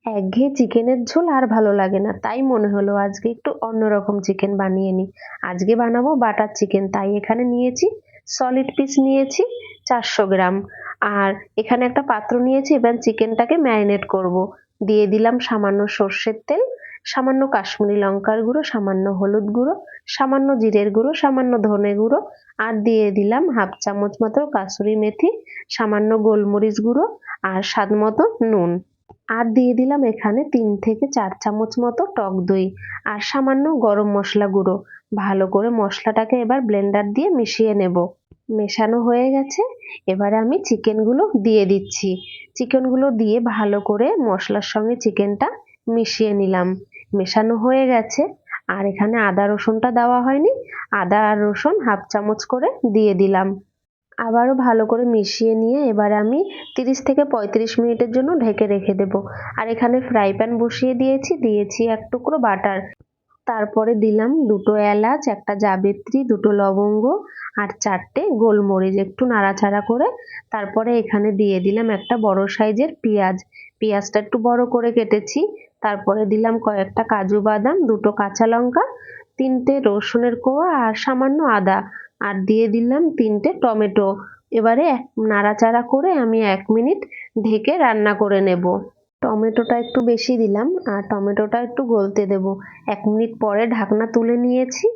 একঘেয়ে চিকেনের ঝোল আর ভালো লাগে না, তাই মনে হলো আজকে একটু অন্যরকম চিকেন বানিয়ে নিই। আজকে বানাবো বাটার চিকেন, তাই এখানে নিয়েছি সলিড পিস নিয়েছি 400 গ্রাম। আর এখানে একটা পাত্র নিয়েছি, এবার চিকেনটাকে ম্যারিনেট করব। দিয়ে দিলাম সামান্য সর্ষের তেল, সামান্য কাশ্মীরি লঙ্কার গুঁড়ো, সামান্য হলুদ গুঁড়ো, সামান্য জিরের গুঁড়ো, সামান্য ধনে গুঁড়ো, আর দিয়ে দিলাম হাফ চামচ মতো কাসুরি মেথি, সামান্য গোলমরিচ গুঁড়ো, আর স্বাদ মতো নুন। আর দিয়ে দিলাম এখানে 3 থেকে 4 চামচ মতো টক দই, আর সামান্য গরম মশলা গুঁড়ো। ভালো করে মশলাটাকে এবার ব্লেন্ডার দিয়ে মিশিয়ে নেব। মেশানো হয়ে গেছে, এবারে আমি চিকেনগুলো দিয়ে দিচ্ছি। চিকেনগুলো দিয়ে ভালো করে মশলার সঙ্গে চিকেনটা মিশিয়ে নিলাম। মেশানো হয়ে গেছে। আর এখানে আদা রসুনটা দেওয়া হয়নি, আদা আর রসুন হাফ চামচ করে দিয়ে দিলাম। আবারও ভালো করে মিশিয়ে নিয়ে এবারে আমি 30 থেকে 35 মিনিটের জন্য ঢেকে রেখে দেব। আর এখানে ফ্রাই প্যান বসিয়ে দিয়েছি 1 টুকরো বাটার। তারপরে দিলাম 2টো এলাচ, একটা জাবিত্রী, 2টো লবঙ্গ, আর 4টে গোলমরিচ, একটু নাড়াচাড়া করে তারপরে এখানে দিয়ে দিলাম একটা বড় সাইজের পেঁয়াজ। পেঁয়াজটা একটু বড় করে কেটেছি। তারপরে দিলাম কয়েকটা কাজু বাদাম, 2টো কাঁচা লঙ্কা, 3টে রসুনের কোয়া, আর সামান্য আদা, আর দিয়ে দিলাম 3টে টমেটো। এবারে নাড়াচাড়া করে আমি 1 মিনিট ঢেকে রান্না করে নেব। টমেটোটা একটু বেশি দিলাম, আর টমেটোটা একটু গলতে দেব। 1 মিনিট পরে ঢাকনা তুলে নিয়েছি।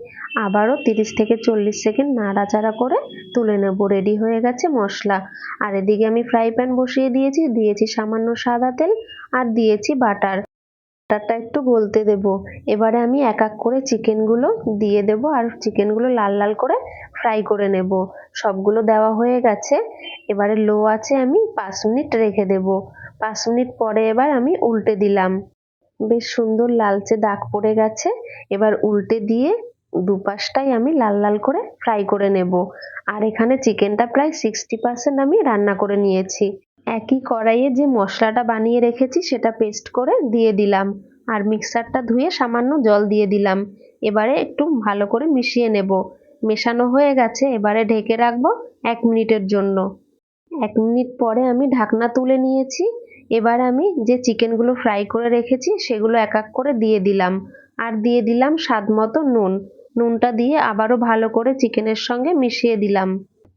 আবারও 30 থেকে 40 সেকেন্ড নাড়াচাড়া করে তুলে নেব। রেডি হয়ে গেছে মশলা। আর এদিকে আমি ফ্রাই প্যান বসিয়ে দিয়েছি সামান্য সাদা তেল, আর দিয়েছি বাটার। বাটারটা একটু গলতে দেব। এবারে আমি এক এক করে চিকেনগুলো দিয়ে দেব, আর চিকেনগুলো লাল লাল করে ফ্রাই করে নেব। সবগুলো দেওয়া হয়ে গেছে। এবারে লো আছে আমি 5 মিনিট রেখে দেব। 5 মিনিট পরে এবার আমি উল্টে দিলাম। বেশ সুন্দর লালচে দাগ পড়ে গেছে। এবার উল্টে দিয়ে দুপাশটাই আমি লাল লাল করে ফ্রাই করে নেব। আর এখানে চিকেনটা প্রায় 60% আমি রান্না করে নিয়েছি। একই কড়াইয়ে যে মশলাটা বানিয়ে রেখেছি সেটা পেস্ট করে দিয়ে দিলাম, আর মিক্সারটা ধুয়ে সামান্য জল দিয়ে দিলাম। এবারে একটু ভালো করে মিশিয়ে নেব। মেশানো হয়ে গেছে, এবারে ঢেকে রাখবো 1 মিনিটের জন্য। 1 মিনিট পরে আমি ঢাকনা তুলে নিয়েছি। এবার আমি যে চিকেনগুলো ফ্রাই করে রেখেছি সেগুলো এক এক করে দিয়ে দিলাম, আর দিয়ে দিলাম স্বাদ মতো নুন। নুনটা দিয়ে আবারও ভালো করে চিকেনের সঙ্গে মিশিয়ে দিলাম।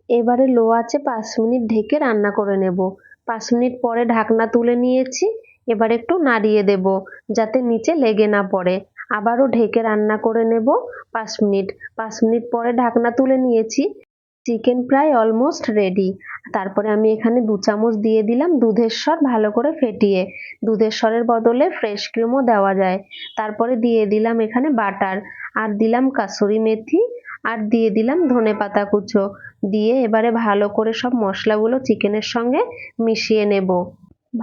এবারে লো আছে 5 মিনিট ঢেকে রান্না করে নেব। 5 মিনিট পরে ঢাকনা তুলে নিয়েছি। এবার একটু নাড়িয়ে দেব যাতে নিচে লেগে না পড়ে। আবারও ঢেকে রান্না করে নেব 5 মিনিট। 5 মিনিট পরে ঢাকনা তুলে নিয়েছি। চিকেন প্রায় অলমোস্ট রেডি। তারপরে আমি এখানে 2 চামচ দিয়ে দিলাম দুধের স্বর ভালো করে ফেটিয়ে। দুধের স্বরের বদলে ফ্রেশ ক্রিমও দেওয়া যায়। তারপরে দিয়ে দিলাম এখানে বাটার, আর দিলাম কাসুরি মেথি, আর দিয়ে দিলাম ধনেপাতা কুচো। দিয়ে এবারে ভালো করে সব মশলাগুলো চিকেনের সঙ্গে মিশিয়ে নেব।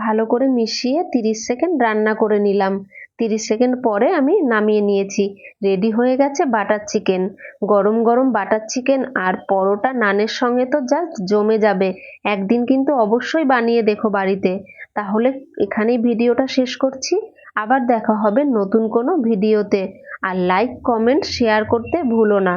ভালো করে মিশিয়ে 30 সেকেন্ড রান্না করে নিলাম। 30 সেকেন্ড পরে আমি নামিয়ে নিয়েছি। রেডি হয়ে গেছে বাটার চিকেন। গরম গরম বাটার চিকেন আর পরোটা নানের সঙ্গে তো জাস্ট জমে যাবে। একদিন কিন্তু অবশ্যই বানিয়ে দেখো বাড়িতে। তাহলে এখানেই ভিডিওটা শেষ করছি। আবার দেখা হবে নতুন কোনো ভিডিওতে। আর লাইক, কমেন্ট, শেয়ার করতে ভুলো না।